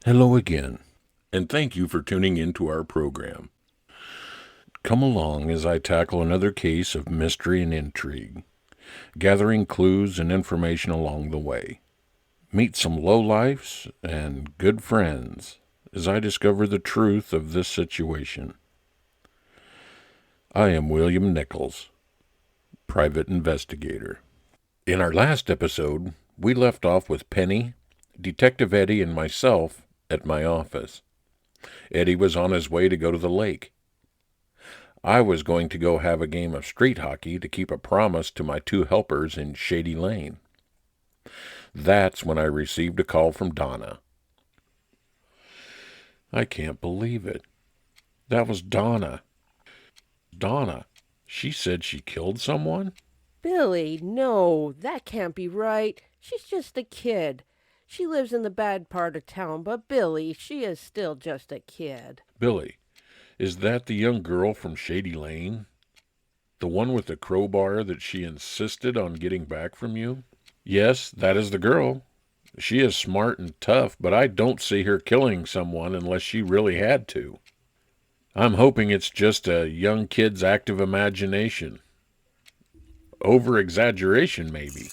Hello again, and thank you for tuning in to our program. Come along as I tackle another case of mystery and intrigue, gathering clues and information along the way. Meet some lowlifes and good friends as I discover the truth of this situation. I am William Nichols, private investigator. In our last episode, we left off with Penny, Detective Eddie, and myself at my office. Eddie was on his way to go to the lake. I was going to go have a game of street hockey to keep a promise to my two helpers in Shady Lane. That's when I received a call from Donna. I can't believe it. That was Donna. Donna. She said she killed someone? Billy, no, that can't be right. She's just a kid. She lives in the bad part of town, but Billy, she is still just a kid. Billy, is that the young girl from Shady Lane? The one with the crowbar that she insisted on getting back from you? Yes, that is the girl. She is smart and tough, but I don't see her killing someone unless she really had to. I'm hoping it's just a young kid's active imagination. Over exaggeration, maybe.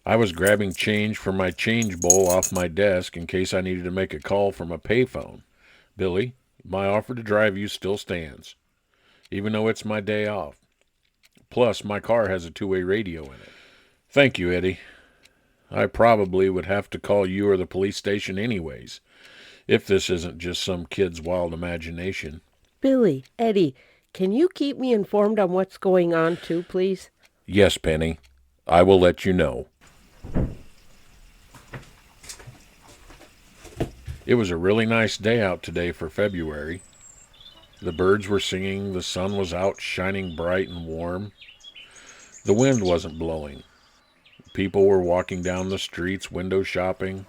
I was grabbing change from my change bowl off my desk in case I needed to make a call from a payphone. Billy, my offer to drive you still stands, even though it's my day off. Plus, my car has a two-way radio in it. Thank you, Eddie. I probably would have to call you or the police station anyways, if this isn't just some kid's wild imagination. Billy, Eddie, can you keep me informed on what's going on too, please? Yes, Penny. I will let you know. It was a really nice day out today for February. The birds were singing, the sun was out shining bright and warm. The wind wasn't blowing. People were walking down the streets window shopping,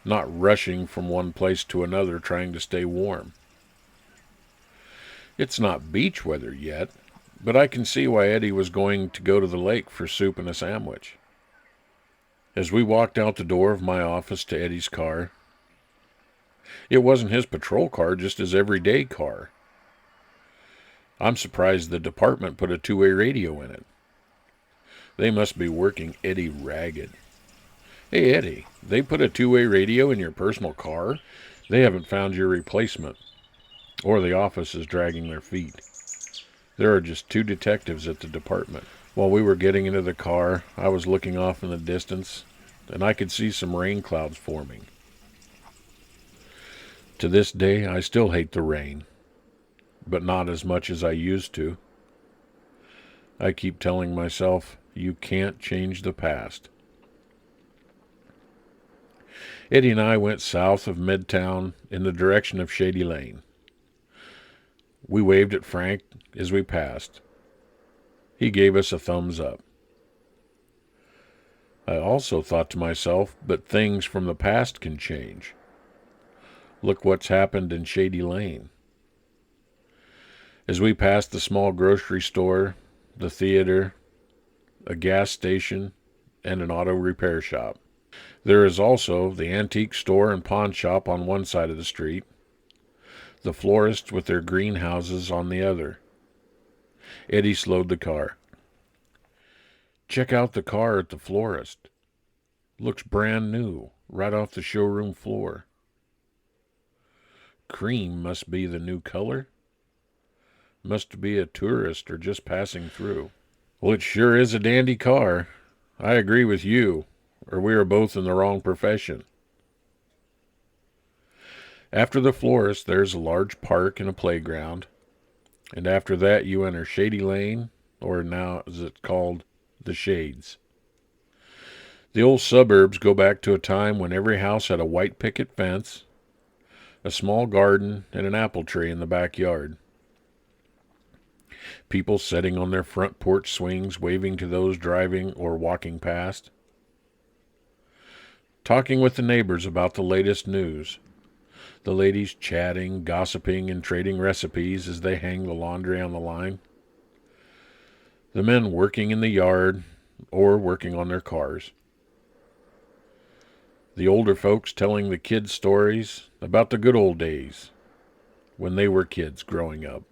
not rushing from one place to another trying to stay warm. It's not beach weather yet, but I can see why Eddie was going to go to the lake for soup and a sandwich. As we walked out the door of my office to Eddie's car, it wasn't his patrol car, just his everyday car. I'm surprised the department put a two-way radio in it. They must be working Eddie ragged. Hey, Eddie, they put a two-way radio in your personal car? They haven't found your replacement, or the office is dragging their feet. There are just two detectives at the department. While we were getting into the car, I was looking off in the distance, and I could see some rain clouds forming. To this day, I still hate the rain, but not as much as I used to. I keep telling myself, you can't change the past. Eddie and I went south of Midtown in the direction of Shady Lane. We waved at Frank as we passed. He gave us a thumbs up. I also thought to myself, but things from the past can change. Look what's happened in Shady Lane. As we passed the small grocery store, the theater, a gas station, and an auto repair shop. There is also the antique store and pawn shop on one side of the street, the florists with their greenhouses on the other. Eddie slowed the car. Check out the car at the florist. Looks brand new, right off the showroom floor. Cream must be the new color. Must be a tourist or just passing through. Well, it sure is a dandy car. I agree with you, or we are both in the wrong profession. After the florist, there's a large park and a playground. And after that, you enter Shady Lane, or now as it's called, the Shades. The old suburbs go back to a time when every house had a white picket fence, a small garden, and an apple tree in the backyard. People sitting on their front porch swings, waving to those driving or walking past. Talking with the neighbors about the latest news. The ladies chatting, gossiping, and trading recipes as they hang the laundry on the line. The men working in the yard or working on their cars. The older folks telling the kids stories about the good old days when they were kids growing up.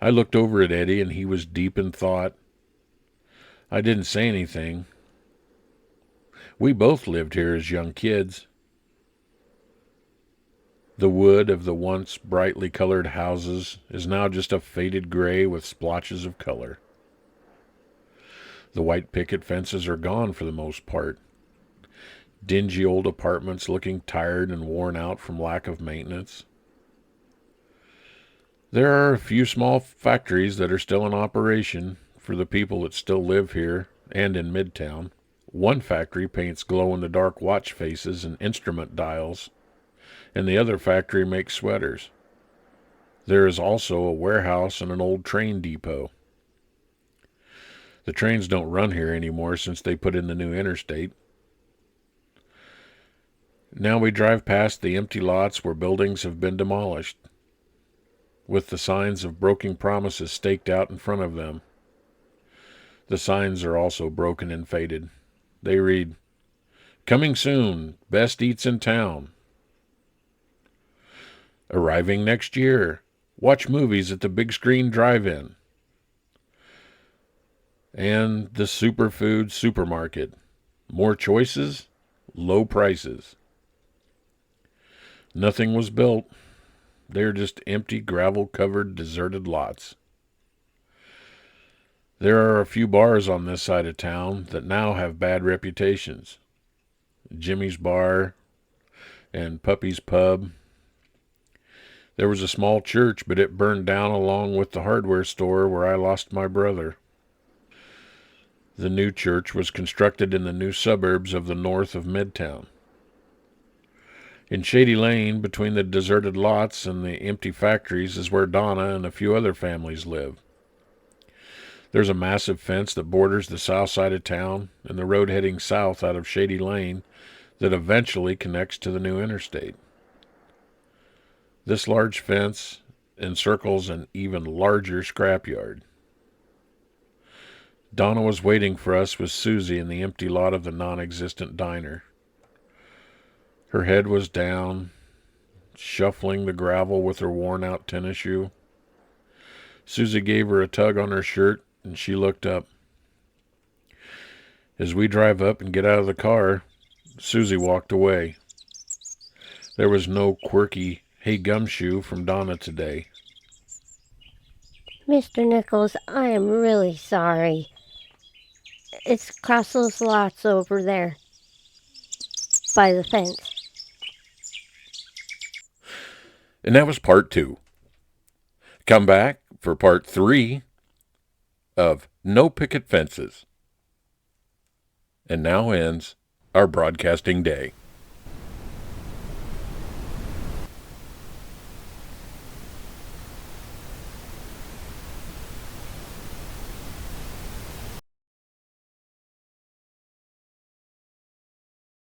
I looked over at Eddie and he was deep in thought. I didn't say anything. We both lived here as young kids. The wood of the once brightly colored houses is now just a faded gray with splotches of color. The white picket fences are gone for the most part. Dingy old apartments looking tired and worn out from lack of maintenance. There are a few small factories that are still in operation for the people that still live here and in Midtown. One factory paints glow-in-the-dark watch faces and instrument dials, and the other factory makes sweaters. There is also a warehouse and an old train depot. The trains don't run here anymore since they put in the new interstate. Now we drive past the empty lots where buildings have been demolished, with the signs of broken promises staked out in front of them. The signs are also broken and faded. They read, "Coming soon, best eats in town." "Arriving next year, watch movies at the big screen drive-in." And the superfood supermarket. More choices, low prices. Nothing was built. They're just empty, gravel-covered, deserted lots. There are a few bars on this side of town that now have bad reputations. Jimmy's Bar and Puppy's Pub. There was a small church, but it burned down along with the hardware store where I lost my brother. The new church was constructed in the new suburbs of the north of Midtown. In Shady Lane, between the deserted lots and the empty factories, is where Donna and a few other families live. There's a massive fence that borders the south side of town and the road heading south out of Shady Lane that eventually connects to the new interstate. This large fence encircles an even larger scrapyard. Donna was waiting for us with Susie in the empty lot of the non-existent diner. Her head was down, shuffling the gravel with her worn-out tennis shoe. Susie gave her a tug on her shirt, and she looked up. As we drive up and get out of the car, Susie walked away. There was no quirky, "Hey, gumshoe" from Donna today. Mr. Nichols, I am really sorry. It's across those lots over there by the fence. And that was part 2. Come back for part 3 of No Picket Fences. And now ends our broadcasting day.